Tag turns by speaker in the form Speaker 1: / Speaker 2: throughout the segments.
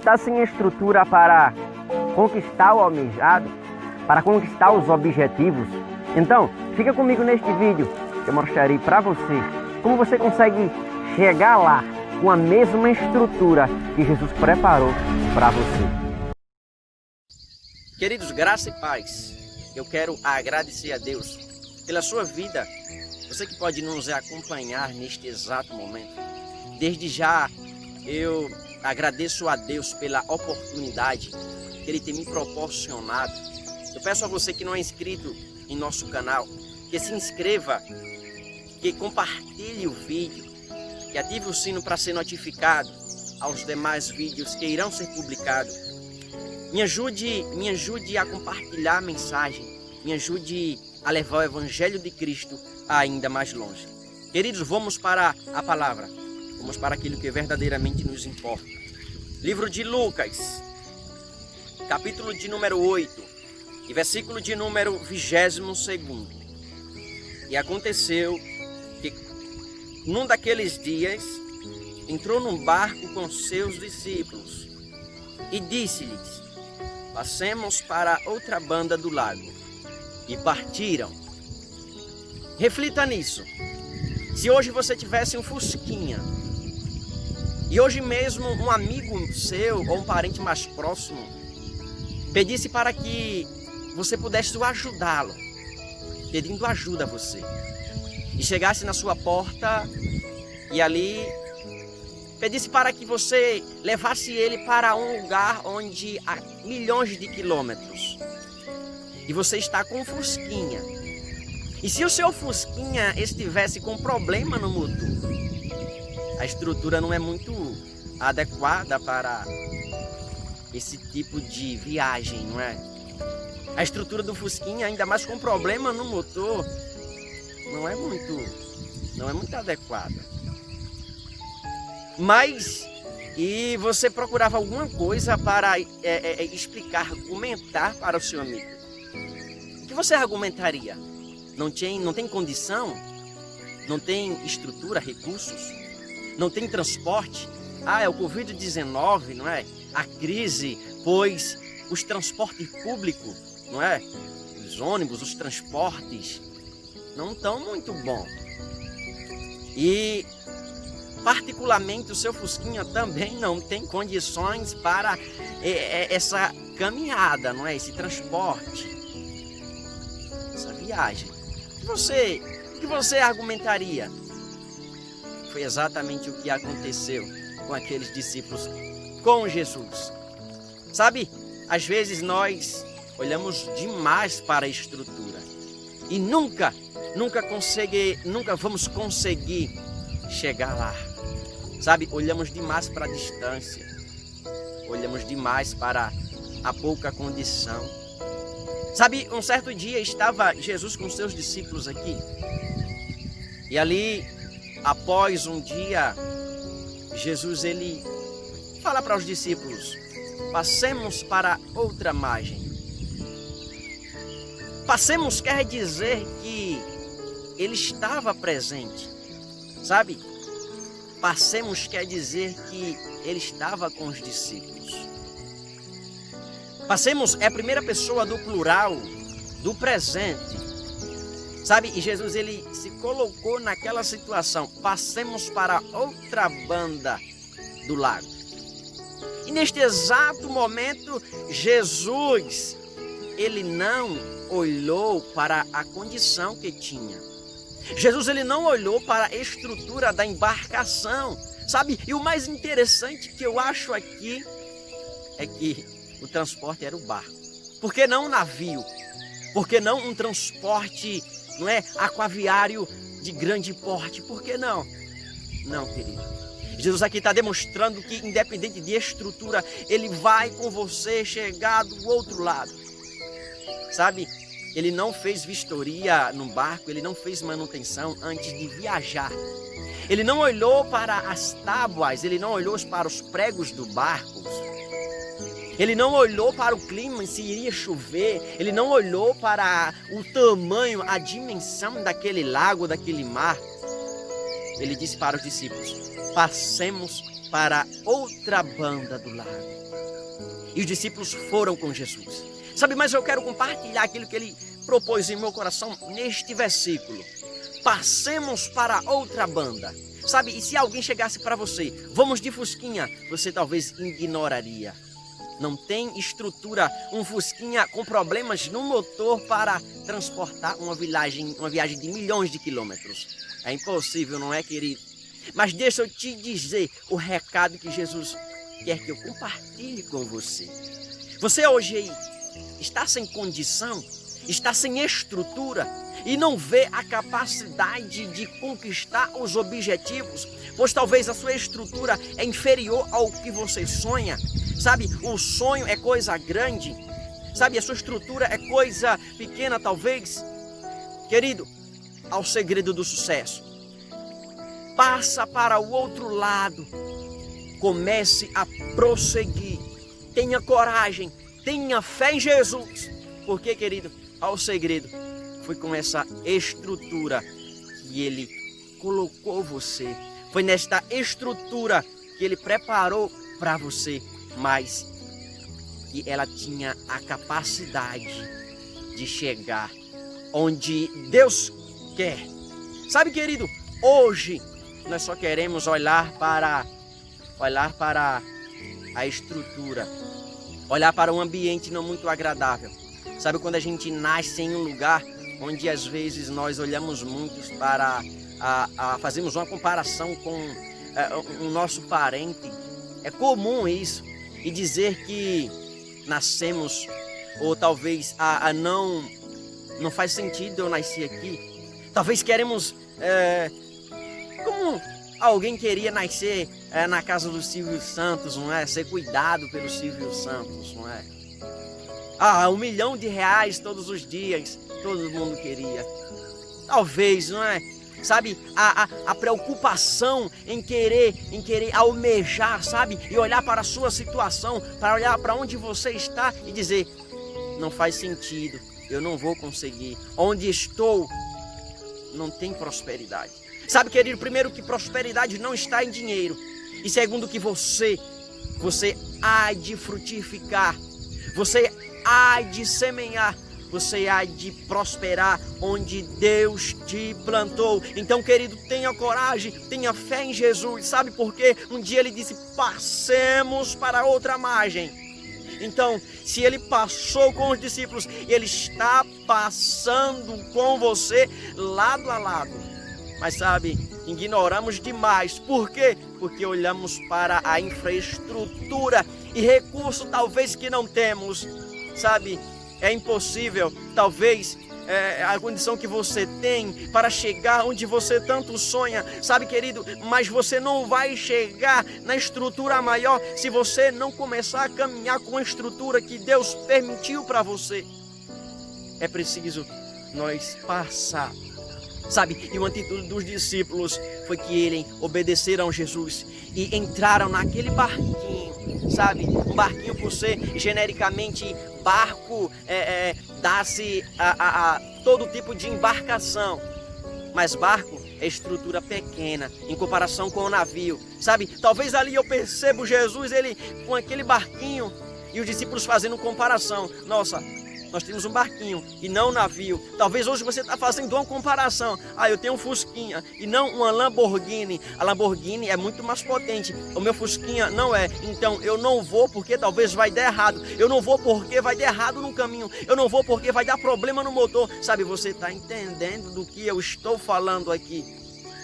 Speaker 1: está sem estrutura para conquistar o almejado, para conquistar os objetivos, então fica comigo neste vídeo que eu mostrarei para você como você consegue chegar lá com a mesma estrutura que Jesus preparou para você.
Speaker 2: Queridos, graça e paz. Eu quero agradecer a Deus pela sua vida. Você que pode nos acompanhar neste exato momento. Desde já eu agradeço a Deus pela oportunidade que Ele tem me proporcionado. Eu peço a você que não é inscrito em nosso canal, que se inscreva, que compartilhe o vídeo, que ative o sino para ser notificado aos demais vídeos que irão ser publicados. Me ajude a compartilhar a mensagem, me ajude a levar o Evangelho de Cristo ainda mais longe. Queridos, vamos para a palavra, vamos para aquilo que verdadeiramente nos importa. Livro de Lucas, capítulo de número 8 e versículo de número 22. E aconteceu que num daqueles dias entrou num barco com seus discípulos e disse-lhes: passemos para outra banda do lago. E partiram. Reflita nisso. Se hoje você tivesse um fusquinha e hoje mesmo um amigo seu ou um parente mais próximo pedisse para que você pudesse ajudá-lo, pedindo ajuda a você, e chegasse na sua porta e ali pedisse para que você levasse ele para um lugar onde há milhões de quilômetros, e você está com um fusquinha, e se o seu fusquinha estivesse com problema no motor, a estrutura não é muito adequada para esse tipo de viagem, não é? A estrutura do fusquinha, ainda mais com problema no motor, não é muito adequada. Mas, e você procurava alguma coisa para explicar, argumentar para o seu amigo. O que você argumentaria? Não tem condição? Não tem estrutura, recursos? Não tem transporte? É o Covid-19, não é? A crise, pois os transportes públicos, não é? Os ônibus, os transportes não estão muito bons. E particularmente o seu fusquinha também não tem condições para essa caminhada, não é? Esse transporte, essa viagem. O que você argumentaria? Foi exatamente o que aconteceu com aqueles discípulos com Jesus. Sabe, às vezes nós olhamos demais para a estrutura e nunca vamos conseguir chegar lá. Sabe, olhamos demais para a distância, olhamos demais para a pouca condição. Sabe, um certo dia estava Jesus com seus discípulos aqui, e ali, após um dia, Jesus ele fala para os discípulos: passemos para outra margem. Passemos quer dizer que ele estava presente, sabe? Passemos quer dizer que ele estava com os discípulos. Passemos é a primeira pessoa do plural, do presente, sabe? E Jesus ele se colocou naquela situação. Passemos para outra banda do lago. E neste exato momento, Jesus, ele não olhou para a condição que tinha. Jesus ele não olhou para a estrutura da embarcação, sabe? E o mais interessante que eu acho aqui é que o transporte era o barco. Por que não um navio? Por que não um transporte, não é, aquaviário de grande porte? Por que não? Não, querido. Jesus aqui está demonstrando que, independente de estrutura, ele vai com você chegar do outro lado. Sabe? Ele não fez vistoria no barco, ele não fez manutenção antes de viajar. Ele não olhou para as tábuas, ele não olhou para os pregos do barco. Ele não olhou para o clima, se iria chover. Ele não olhou para o tamanho, a dimensão daquele lago, daquele mar. Ele disse para os discípulos: passemos para outra banda do lago. E os discípulos foram com Jesus. Sabe, mas eu quero compartilhar aquilo que ele propôs em meu coração neste versículo. Passemos para outra banda. Sabe, e se alguém chegasse para você, vamos de fusquinha, você talvez ignoraria. Não tem estrutura, um fusquinha com problemas no motor para transportar uma viagem de milhões de quilômetros. É impossível, não é, querido? Mas deixa eu te dizer o recado que Jesus quer que eu compartilhe com você. Você hoje aí está sem condição, está sem estrutura e não vê a capacidade de conquistar os objetivos, pois talvez a sua estrutura é inferior ao que você sonha. Sabe, o sonho é coisa grande, sabe, a sua estrutura é coisa pequena talvez. Querido, ao segredo do sucesso, passa para o outro lado, comece a prosseguir, tenha coragem, tenha fé em Jesus, porque, querido, ao segredo foi com essa estrutura que Ele colocou você, foi nesta estrutura que Ele preparou para você, mas que ela tinha a capacidade de chegar onde Deus quer. Sabe, querido, hoje nós só queremos olhar para a estrutura, olhar para um ambiente não muito agradável. Sabe, quando a gente nasce em um lugar onde às vezes nós olhamos muito para fazemos uma comparação com o nosso parente, é comum isso, e dizer que nascemos, ou talvez não faz sentido eu nascer aqui. Talvez queremos, como alguém queria nascer na casa do Silvio Santos, não é? Ser cuidado pelo Silvio Santos, não é? R$1 milhão todos os dias, todo mundo queria. Talvez, não é? Sabe, a preocupação em querer almejar, sabe? E olhar para a sua situação, para olhar para onde você está e dizer, não faz sentido, eu não vou conseguir. Onde estou, não tem prosperidade. Sabe, querido, primeiro que prosperidade não está em dinheiro. E segundo que você há de frutificar, você há de semear, você há de prosperar onde Deus te plantou. Então, querido, tenha coragem, tenha fé em Jesus. Sabe por quê? Um dia Ele disse, passemos para outra margem. Então, se Ele passou com os discípulos, Ele está passando com você lado a lado. Mas sabe, ignoramos demais. Por quê? Porque olhamos para a infraestrutura e recurso talvez que não temos. Sabe, é impossível, talvez, a condição que você tem para chegar onde você tanto sonha, sabe, querido, mas você não vai chegar na estrutura maior se você não começar a caminhar com a estrutura que Deus permitiu para você. É preciso nós passar, sabe, e uma atitude dos discípulos foi que eles obedeceram a Jesus e entraram naquele barquinho, sabe, um barquinho por ser genericamente barco, dá-se a todo tipo de embarcação, mas barco é estrutura pequena em comparação com o navio, sabe, talvez ali eu percebo Jesus, ele com aquele barquinho e os discípulos fazendo comparação, nossa, nós temos um barquinho e não um navio. Talvez hoje você está fazendo uma comparação. Eu tenho um Fusquinha e não uma Lamborghini. A Lamborghini é muito mais potente. O meu Fusquinha não é. Então eu não vou porque talvez vai dar errado. Eu não vou porque vai dar errado no caminho. Eu não vou porque vai dar problema no motor. Sabe, você está entendendo do que eu estou falando aqui?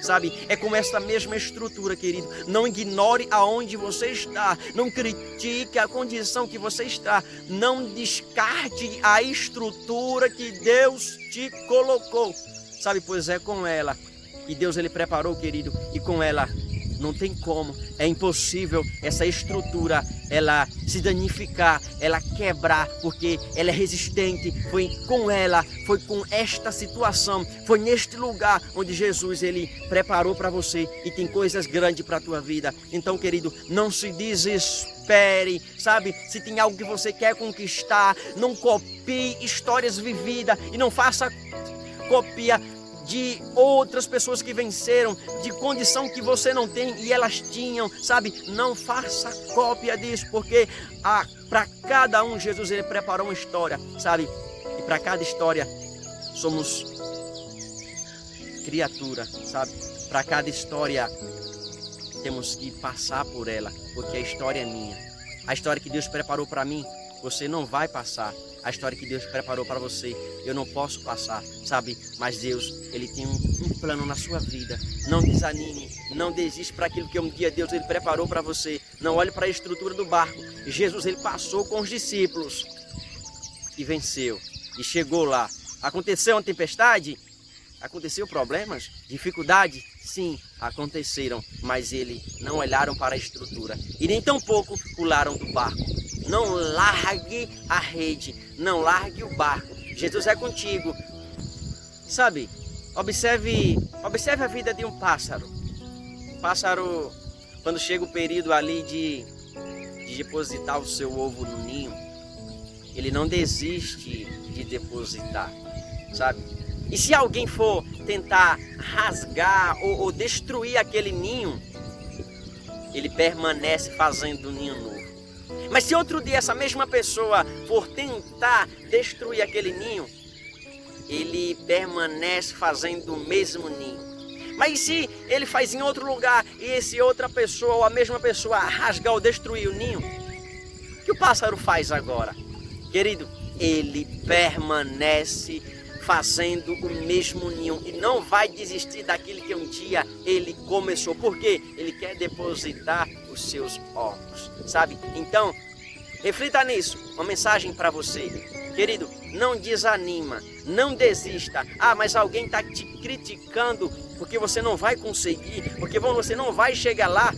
Speaker 2: Sabe, é com essa mesma estrutura, querido. Não ignore aonde você está. Não critique a condição que você está. Não descarte a estrutura que Deus te colocou. Sabe, pois é com ela que Deus ele preparou, querido. E com ela não tem como. É impossível essa estrutura ela se danificar, ela quebrar, porque ela é resistente. Foi com ela, foi com esta situação, foi neste lugar onde Jesus ele preparou para você e tem coisas grandes para a tua vida. Então, querido, não se desespere, sabe? Se tem algo que você quer conquistar, não copie histórias vividas e não faça copia de outras pessoas que venceram, de condição que você não tem e elas tinham, sabe? Não faça cópia disso, porque para cada um Jesus ele preparou uma história, sabe? E para cada história somos criatura, sabe? Para cada história temos que passar por ela, porque a história é minha. A história que Deus preparou para mim, você não vai passar. A história que Deus preparou para você, eu não posso passar, sabe? Mas Deus, ele tem um plano na sua vida. Não desanime, não desiste para aquilo que um dia Deus ele preparou para você. Não olhe para a estrutura do barco. Jesus, ele passou com os discípulos e venceu. E chegou lá. Aconteceu uma tempestade? Aconteceu problemas? Dificuldade? Sim, aconteceram. Mas eles não olharam para a estrutura. E nem tampouco pularam do barco. Não largue a rede, não largue o barco. Jesus é contigo. Sabe, observe a vida de um pássaro. O pássaro, quando chega o período ali de depositar o seu ovo no ninho, ele não desiste de depositar, sabe? E se alguém for tentar rasgar ou destruir aquele ninho, ele permanece fazendo o ninho novo. Mas se outro dia essa mesma pessoa for tentar destruir aquele ninho, ele permanece fazendo o mesmo ninho. Mas se ele faz em outro lugar e esse outra pessoa ou a mesma pessoa rasgar ou destruir o ninho, o que o pássaro faz agora? Querido, ele permanece fazendo o mesmo ninho e não vai desistir daquilo que um dia ele começou. Por quê? Ele quer depositar os seus ovos, sabe? Então, reflita nisso. Uma mensagem para você. Querido, não desanima, não desista. Ah, mas alguém está te criticando porque você não vai conseguir, porque você não vai chegar lá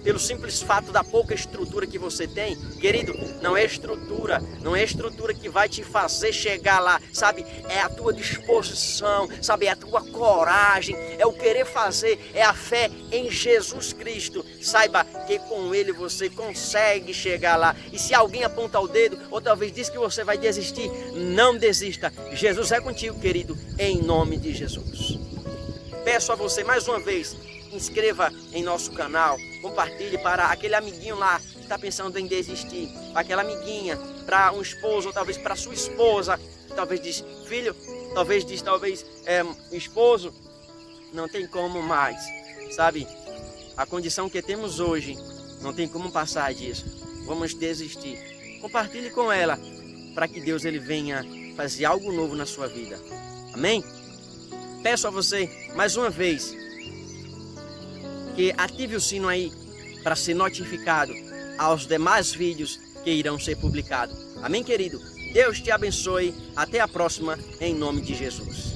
Speaker 2: pelo simples fato da pouca estrutura que você tem. Querido, não é estrutura que vai te fazer chegar lá, sabe? É a tua disposição, sabe? É a tua coragem, é o querer fazer, é a fé em Jesus Cristo. Saiba que com Ele você consegue chegar lá. E se alguém aponta o dedo, ou talvez diz que você vai desistir, não desista. Jesus é contigo, querido, em nome de Jesus. Peço a você mais uma vez, inscreva em nosso canal, compartilhe para aquele amiguinho lá que está pensando em desistir, para aquela amiguinha, para um esposo, ou talvez para sua esposa, que talvez diz filho, talvez esposo, não tem como mais, sabe? A condição que temos hoje, não tem como passar disso, vamos desistir. Compartilhe com ela, para que Deus ele venha fazer algo novo na sua vida, amém? Peço a você, mais uma vez, que ative o sino aí para ser notificado aos demais vídeos que irão ser publicados. Amém, querido? Deus te abençoe. Até a próxima, em nome de Jesus.